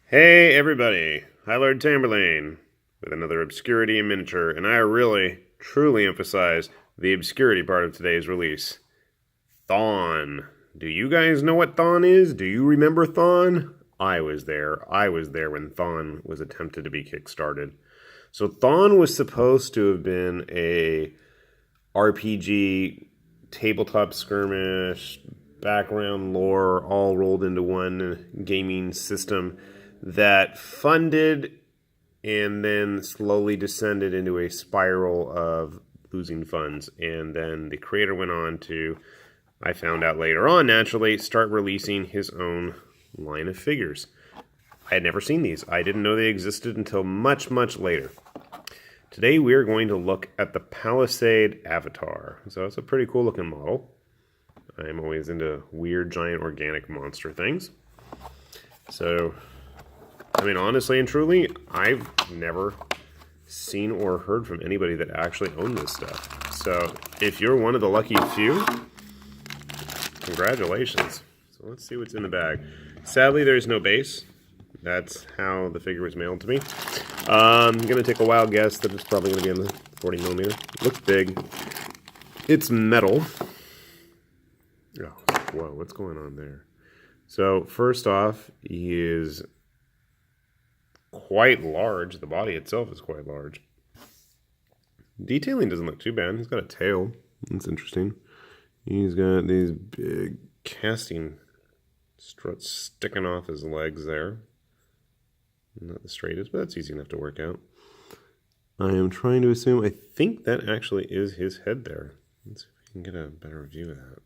Hey everybody, High Lord Tamberlane with another Obscurity in Miniature, and I really, truly emphasize the obscurity part of today's release. Thon. Do you guys know what Thon is? Do you remember Thon? I was there. I was there when Thon was attempted to be kickstarted. So Thon was supposed to have been a RPG, tabletop skirmish, background lore, all rolled into one gaming system that funded and then slowly descended into a spiral of losing funds. And then the creator went on to, I found out later on, naturally, start releasing his own line of figures. I had never seen these. I didn't know they existed until much, much later. Today we are going to look at the Palisade Avatar. So it's a pretty cool looking model. I'm always into weird giant organic monster things. So, I mean, honestly and truly, I've never seen or heard from anybody that actually owned this stuff. So if you're one of the lucky few, congratulations. So let's see what's in the bag. Sadly, there's no base. That's how the figure was mailed to me. I'm going to take a wild guess that it's probably going to be in the 40mm. Looks big. It's metal. Oh, whoa, what's going on there? So first off, he is quite large. The body itself is quite large. Detailing doesn't look too bad. He's got a tail. That's interesting. He's got these big casting struts sticking off his legs there. Not the straightest, but that's easy enough to work out. I am trying to assume, I think that actually is his head there. Let's see if we can get a better view of that.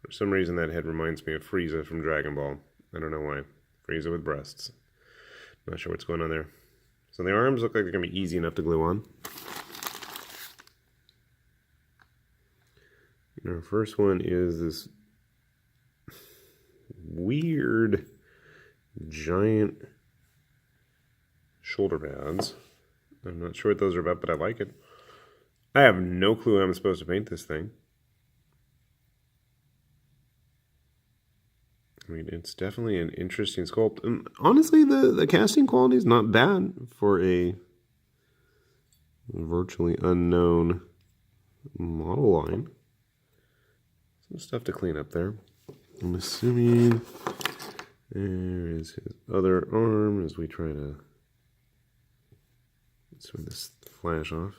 For some reason that head reminds me of Frieza from Dragonball. I don't know why. Frieza with breasts. Not sure what's going on there. So the arms look like they're going to be easy enough to glue on. Our first one is this weird giant shoulder pads. I'm not sure what those are about, but I like it. I have no clue how I'm supposed to paint this thing. I mean, it's definitely an interesting sculpt. And honestly, the casting quality is not bad for a virtually unknown model line. Some stuff to clean up there. I'm assuming there is his other arm as we try to sort this flash off.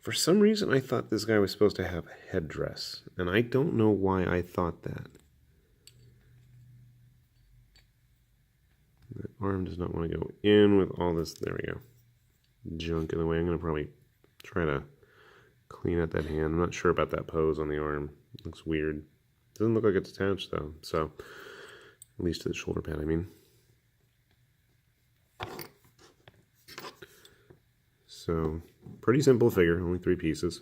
For some reason, I thought this guy was supposed to have a headdress, and I don't know why I thought that. The arm does not want to go in with all this, there we go, junk in the way. I'm going to probably try to clean out that hand. I'm not sure about that pose on the arm. It looks weird. Doesn't look like it's attached, though, so at least to the shoulder pad, I mean. So, pretty simple figure, only 3 pieces.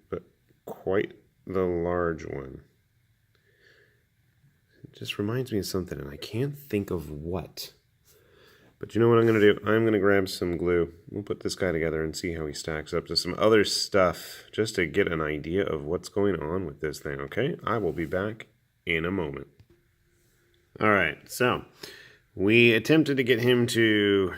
But quite the large one. It just reminds me of something, and I can't think of what. But you know what I'm going to do? I'm going to grab some glue. We'll put this guy together and see how he stacks up to some other stuff, just to get an idea of what's going on with this thing, okay? I will be back in a moment. Alright, so we attempted to get him to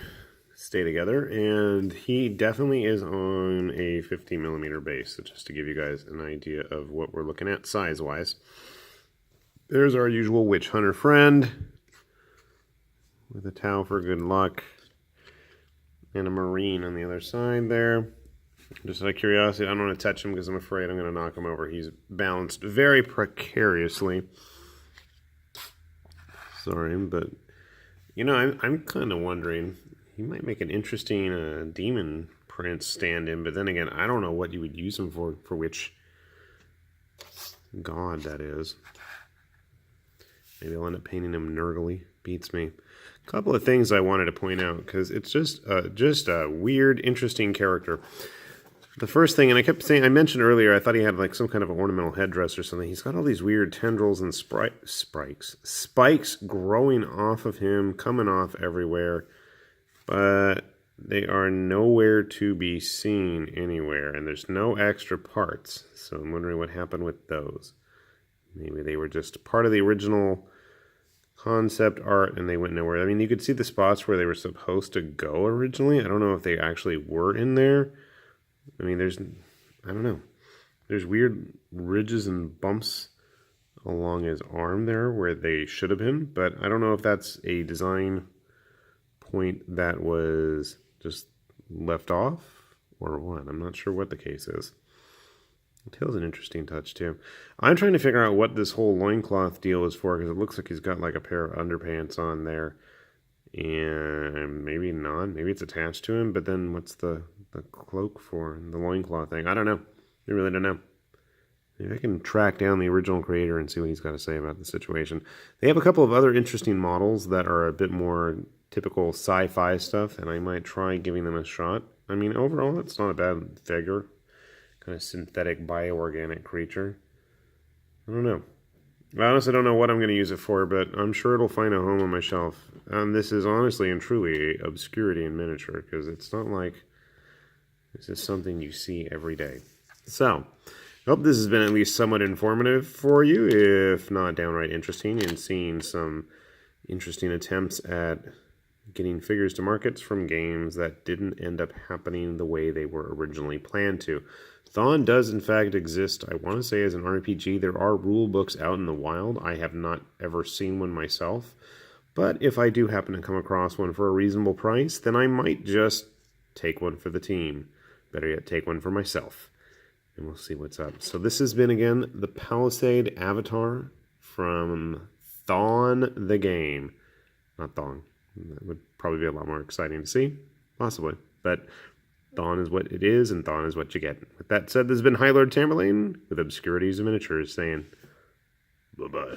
stay together, and he definitely is on a 50mm base, so just to give you guys an idea of what we're looking at size-wise. There's our usual witch hunter friend with a towel for good luck and a marine on the other side there. Just out of curiosity, I don't want to touch him because I'm afraid I'm going to knock him over. He's balanced very precariously. Sorry, but you know, I'm kind of wondering, he might make an interesting demon prince stand-in, but then again, I don't know what you would use him for which god that is. Maybe I'll end up painting him Nurgly. Beats me. A couple of things I wanted to point out, because it's just a weird, interesting character. The first thing, and I kept saying, I mentioned earlier, I thought he had like some kind of an ornamental headdress or something. He's got all these weird tendrils and spikes growing off of him, coming off everywhere. But They are nowhere to be seen anywhere, and there's no extra parts. So I'm wondering what happened with those. Maybe they were just part of the original concept art and they went nowhere. I mean, you could see the spots where they were supposed to go originally. I don't know if they actually were in there. I mean, I don't know. There's weird ridges and bumps along his arm there where they should have been, but I don't know if that's a design point that was just left off or what. I'm not sure what the case is. The tail's an interesting touch too. I'm trying to figure out what this whole loincloth deal is for, because it looks like he's got like a pair of underpants on there. And maybe not. Maybe it's attached to him, but then what's the cloak for? The loincloth thing? I don't know. I really don't know. Maybe I can track down the original creator and see what he's got to say about the situation. They have a couple of other interesting models that are a bit more typical sci-fi stuff, and I might try giving them a shot. I mean, overall, it's not a bad figure. Kind of synthetic bioorganic creature. I don't know. I honestly don't know what I'm going to use it for, but I'm sure it'll find a home on my shelf. And this is honestly and truly obscurity in miniature, because it's not like this is something you see every day. So, I hope this has been at least somewhat informative for you, if not downright interesting, in seeing some interesting attempts at getting figures to markets from games that didn't end up happening the way they were originally planned to. Thon does in fact exist, I want to say, as an RPG. There are rule books out in the wild. I have not ever seen one myself, but if I do happen to come across one for a reasonable price, then I might just take one for the team. Better yet, take one for myself, and we'll see what's up. So this has been, again, the Palisade avatar from Thon the game. Not Thong. That would probably be a lot more exciting to see, possibly, but Thon is what it is, and Thon is what you get. With that said, this has been High Lord Tamerlane with Obscurities of Miniatures saying bye-bye.